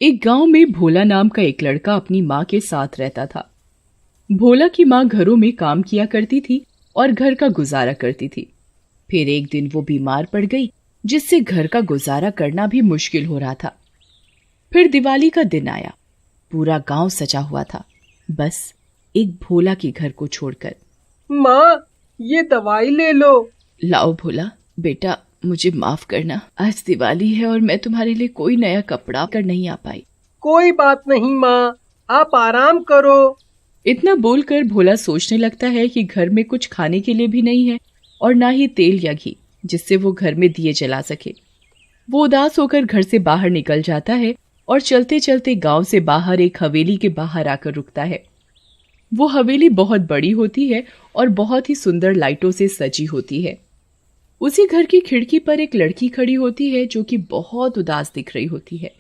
एक गांव में भोला नाम का एक लड़का अपनी माँ के साथ रहता था। भोला की माँ घरों में काम किया करती थी और घर का गुजारा करती थी। फिर एक दिन वो बीमार पड़ गई, जिससे घर का गुजारा करना भी मुश्किल हो रहा था। फिर दिवाली का दिन आया। पूरा गांव सजा हुआ था, बस एक भोला के घर को छोड़कर। माँ, ये दवाई ले लो। लाओ भोला, बेटा मुझे माफ करना, आज दिवाली है और मैं तुम्हारे लिए कोई नया कपड़ा कर नहीं आ पाई। कोई बात नहीं माँ, आप आराम करो। इतना बोलकर भोला सोचने लगता है कि घर में कुछ खाने के लिए भी नहीं है और ना ही तेल या घी जिससे वो घर में दिए जला सके। वो उदास होकर घर से बाहर निकल जाता है और चलते चलते गांव से बाहर एक हवेली के बाहर आकर रुकता है। वो हवेली बहुत बड़ी होती है और बहुत ही सुंदर लाइटों से सजी होती है। उसी घर की खिड़की पर एक लड़की खड़ी होती है जो कि बहुत उदास दिख रही होती है।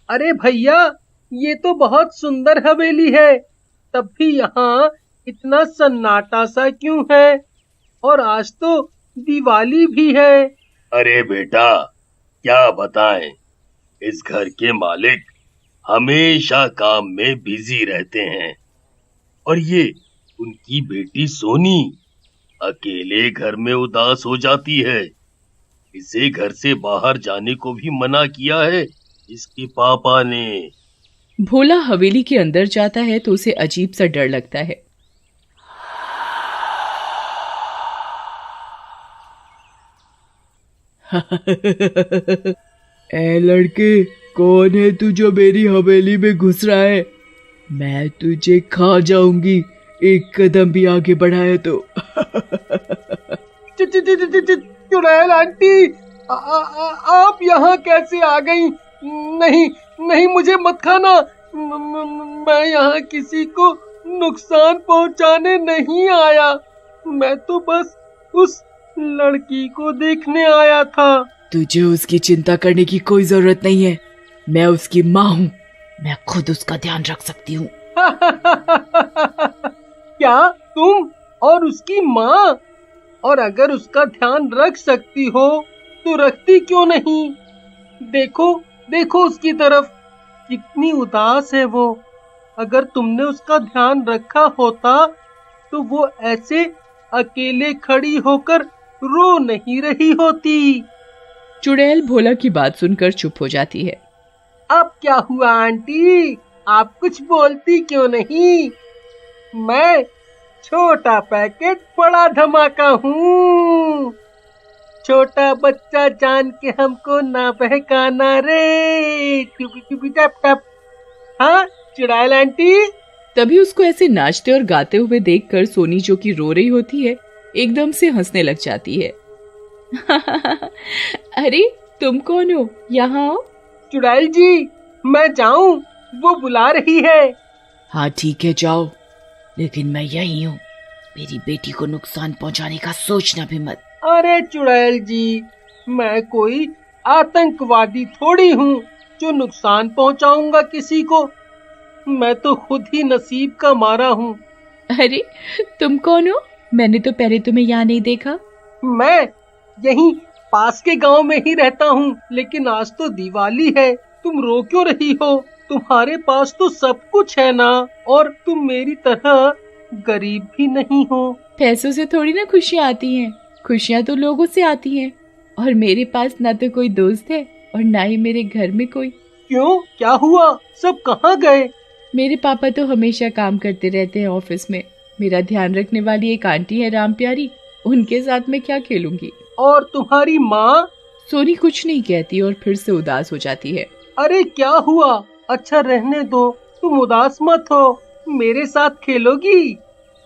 अरे भैया, ये तो बहुत सुंदर हवेली है, तब भी यहाँ इतना सन्नाटा सा क्यों है? और आज तो दिवाली भी है। अरे बेटा, क्या बताएं, इस घर के मालिक हमेशा काम में बिजी रहते हैं और ये उनकी बेटी सोनी अकेले घर में उदास हो जाती है। इसे घर से बाहर जाने को भी मना किया है इसके पापा ने। भोला हवेली के अंदर जाता है तो उसे अजीब सा डर लगता है। ए लड़के, कौन है तू जो मेरी हवेली में घुस रहा है? मैं तुझे खा जाऊंगी एक कदम भी आगे बढ़ाए तो। चुड़ैल आंटी, आप यहाँ कैसे आ गई? नहीं नहीं, मुझे मत खाना। मैं यहाँ किसी को नुकसान पहुँचाने नहीं आया। मैं तो बस उस लड़की को देखने आया था। तुझे उसकी चिंता करने की कोई जरूरत नहीं है। मैं उसकी माँ हूँ, मैं खुद उसका ध्यान रख सकती हूँ। क्या तुम और उसकी माँ? और अगर उसका ध्यान रख सकती हो तो रखती क्यों नहीं? देखो देखो उसकी तरफ, कितनी उदास है वो। अगर तुमने उसका ध्यान रखा होता तो वो ऐसे अकेले खड़ी होकर रो नहीं रही होती। चुड़ैल भोला की बात सुनकर चुप हो जाती है। अब क्या हुआ आंटी, आप कुछ बोलती क्यों नहीं? मैं छोटा पैकेट बड़ा धमाका हूँ। छोटा बच्चा जान के हमको ना बहकाना रे, टुपी टुपी टप टप। हाँ चुड़ैल आंटी। तभी उसको ऐसे नाचते और गाते हुए देखकर सोनी, जो कि रो रही होती है, एकदम से हंसने लग जाती है। अरे तुम कौन हो? यहाँ आओ। चुड़ैल जी, मैं जाऊं? वो बुला रही है। हाँ ठीक है, जाओ, लेकिन मैं यही हूँ। मेरी बेटी को नुकसान पहुँचाने का सोचना भी मत। अरे चुड़ैल जी, मैं कोई आतंकवादी थोड़ी हूँ जो नुकसान पहुँचाऊंगा किसी को। मैं तो खुद ही नसीब का मारा हूँ। अरे तुम कौन हो? मैंने तो पहले तुम्हें यहाँ नहीं देखा। मैं यहीं पास के गांव में ही रहता हूँ, लेकिन आज तो दिवाली है। तुम रो क्यों रही हो? तुम्हारे पास तो सब कुछ है ना, और तुम मेरी तरह गरीब भी नहीं हो। पैसों से थोड़ी ना खुशियाँ आती हैं, खुशियाँ तो लोगों से आती हैं। और मेरे पास ना तो कोई दोस्त है और ना ही मेरे घर में कोई। क्यों, क्या हुआ? सब कहाँ गए? मेरे पापा तो हमेशा काम करते रहते हैं ऑफिस में। मेरा ध्यान रखने वाली एक आंटी है राम प्यारी, उनके साथ मैं क्या खेलूंगी। और तुम्हारी माँ? सोनी कुछ नहीं कहती और फिर से उदास हो जाती है। अरे क्या हुआ? अच्छा रहने दो, तुम उदास मत हो, मेरे साथ खेलोगी?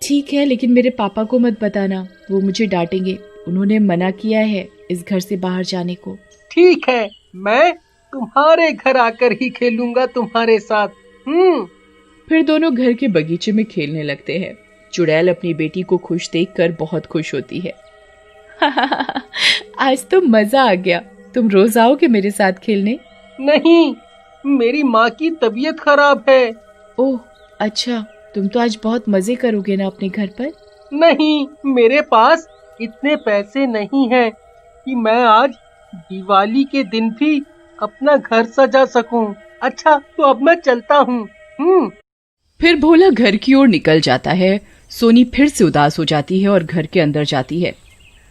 ठीक है, लेकिन मेरे पापा को मत बताना, वो मुझे डांटेंगे। उन्होंने मना किया है इस घर से बाहर जाने को। ठीक है, मैं तुम्हारे घर आकर ही खेलूंगा तुम्हारे साथ। फिर दोनों घर के बगीचे में खेलने लगते हैं। चुड़ैल अपनी बेटी को खुश देखकर बहुत खुश होती है। आज तो मजा आ गया, तुम रोज आओगे मेरे साथ खेलने? नहीं, मेरी माँ की तबीयत खराब है। ओह अच्छा, तुम तो आज बहुत मजे करोगे ना अपने घर पर? नहीं, मेरे पास इतने पैसे नहीं हैं कि मैं आज दिवाली के दिन भी अपना घर सजा सकूं। अच्छा, तो अब मैं चलता हूँ। फिर भोला घर की ओर निकल जाता है। सोनी फिर से उदास हो जाती है और घर के अंदर जाती है।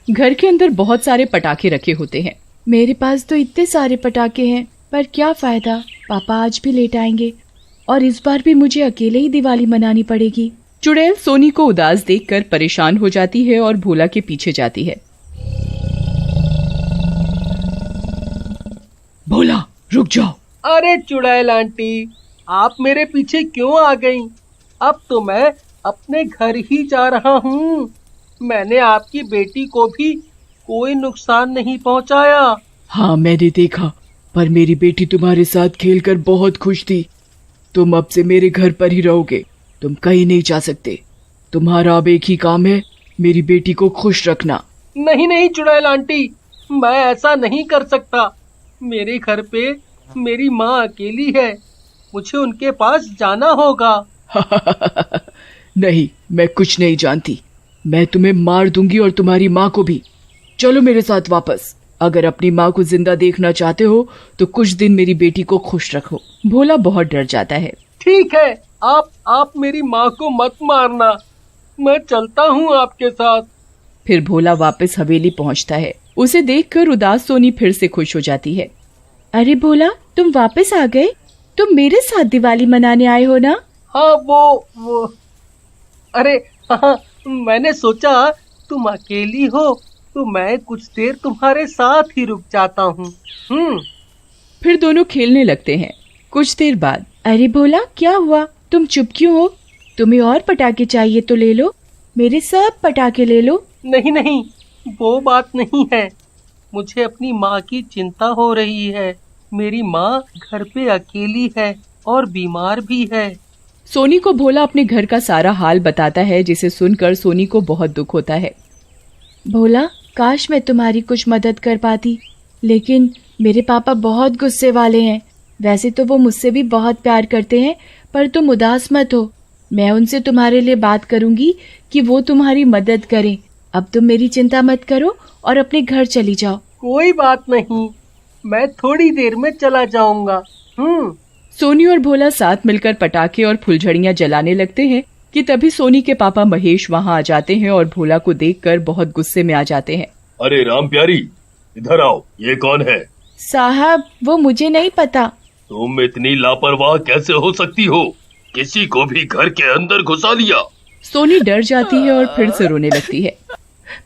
घर के अंदर बहुत सारे पटाखे रखे होते हैं। मेरे पास तो इतने सारे पटाखे हैं, पर क्या फायदा, पापा आज भी लेट आएंगे और इस बार भी मुझे अकेले ही दिवाली मनानी पड़ेगी। चुड़ैल सोनी को उदास देखकर परेशान हो जाती है और भोला के पीछे जाती है। भोला रुक जाओ। अरे चुड़ैल आंटी, आप मेरे पीछे क्यों आ गईं? अब तो मैं अपने घर ही जा रहा हूँ। मैंने आपकी बेटी को भी कोई नुकसान नहीं पहुँचाया। हाँ मैंने देखा, पर मेरी बेटी तुम्हारे साथ खेलकर बहुत खुश थी। तुम अब से मेरे घर पर ही रहोगे, तुम कहीं नहीं जा सकते। तुम्हारा अब एक ही काम है, मेरी बेटी को खुश रखना। नहीं नहीं चुड़ैल आंटी, मैं ऐसा नहीं कर सकता। मेरे घर पे मेरी माँ अकेली है, मुझे उनके पास जाना होगा। नहीं, मैं कुछ नहीं जानती। मैं तुम्हें मार दूंगी और तुम्हारी माँ को भी। चलो मेरे साथ वापस। अगर अपनी माँ को जिंदा देखना चाहते हो तो कुछ दिन मेरी बेटी को खुश रखो। भोला बहुत डर जाता है। ठीक है, आप मेरी माँ को मत मारना, मैं चलता हूँ आपके साथ। फिर भोला वापस हवेली पहुँचता है। उसे देखकर उदास सोनी फिर से खुश हो जाती है। अरे भोला, तुम वापस आ गए? तुम मेरे साथ दिवाली मनाने आए हो ना? हाँ वो अरे हाँ, मैंने सोचा तुम अकेली हो तो मैं कुछ देर तुम्हारे साथ ही रुक जाता हूँ। फिर दोनों खेलने लगते हैं। कुछ देर बाद, अरे भोला क्या हुआ, तुम चुप क्यों हो? तुम्हें और पटाखे चाहिए तो ले लो, मेरे सब पटाखे ले लो। नहीं नहीं, वो बात नहीं है। मुझे अपनी माँ की चिंता हो रही है। मेरी माँ घर पे अकेली है और बीमार भी है। सोनी को भोला अपने घर का सारा हाल बताता है, जिसे सुनकर सोनी को बहुत दुख होता है। भोला, काश मैं तुम्हारी कुछ मदद कर पाती, लेकिन मेरे पापा बहुत गुस्से वाले हैं। वैसे तो वो मुझसे भी बहुत प्यार करते हैं, पर तुम उदास मत हो। मैं उनसे तुम्हारे लिए बात करूंगी कि वो तुम्हारी मदद करें। अब तुम मेरी चिंता मत करो और अपने घर चली जाओ। कोई बात नहीं, मैं थोड़ी देर में चला जाऊंगा। सोनी और भोला साथ मिलकर पटाखे और फुलझड़ियां जलाने लगते हैं कि तभी सोनी के पापा महेश वहां आ जाते हैं और भोला को देखकर बहुत गुस्से में आ जाते हैं। अरे राम प्यारी, इधर आओ, ये कौन है? साहब, वो मुझे नहीं पता। तुम इतनी लापरवाह कैसे हो सकती हो? किसी को भी घर के अंदर घुसा लिया। सोनी डर जाती है और फिर से रोने लगती है।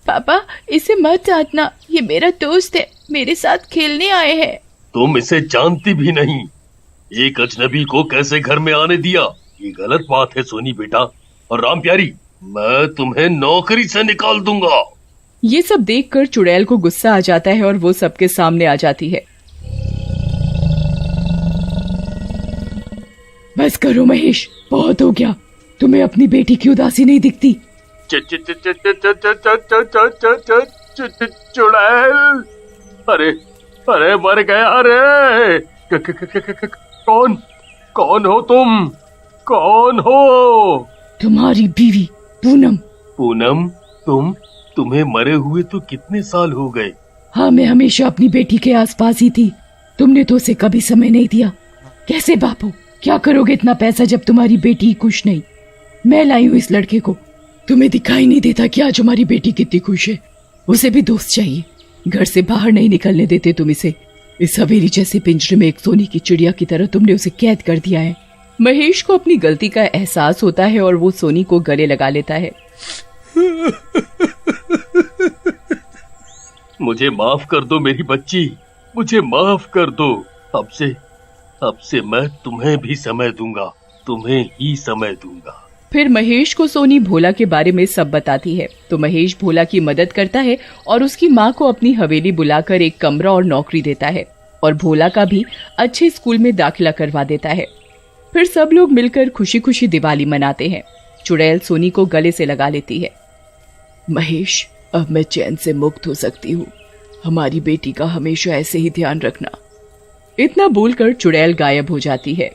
पापा, इसे मत डांटना, ये मेरा दोस्त है, मेरे साथ खेलने आए हैं। तुम इसे जानती भी नहीं, एक अजनबी को कैसे घर में आने दिया? ये गलत बात है सोनी बेटा। और राम प्यारी, मैं तुम्हें नौकरी से निकाल दूंगा। ये सब देखकर चुड़ैल को गुस्सा आ जाता है और वो सबके सामने आ जाती है। बस करो महेश, बहुत हो गया। तुम्हें अपनी बेटी की उदासी नहीं दिखती? चुड़ैल, अरे अरे मर गया। अरे कौन हो तुम? कौन हो? तुम्हारी बीवी पूनम। पूनम, तुम्हें मरे हुए तो कितने साल हो गए? हाँ, मैं हमेशा अपनी बेटी के आसपास ही थी। तुमने तो उसे कभी समय नहीं दिया। कैसे बापू, क्या करोगे इतना पैसा जब तुम्हारी बेटी खुश नहीं? मैं लाई हूँ इस लड़के को। तुम्हें दिखाई नहीं देता कि आज हमारी बेटी कितनी खुश है? उसे भी दोस्त चाहिए। घर से बाहर नहीं निकलने देते तुम इसे। इस हवेली जैसे पिंजरे में एक सोने की चिड़िया की तरह तुमने उसे कैद कर दिया है। महेश को अपनी गलती का एहसास होता है और वो सोनी को गले लगा लेता है। मुझे माफ कर दो मेरी बच्ची, मुझे माफ कर दो। अब से मैं तुम्हें भी समय दूंगा, तुम्हें ही समय दूंगा। फिर महेश को सोनी भोला के बारे में सब बताती है। तो महेश भोला की मदद करता है और उसकी माँ को अपनी हवेली बुलाकर एक कमरा और नौकरी देता है और भोला का भी अच्छे स्कूल में दाखिला करवा देता है। फिर सब लोग मिलकर खुशी खुशी दिवाली मनाते हैं। चुड़ैल सोनी को गले से लगा लेती है। महेश, अब मैं चैन से मुक्त हो सकती हूँ। हमारी बेटी का हमेशा ऐसे ही ध्यान रखना। इतना बोलकर चुड़ैल गायब हो जाती है।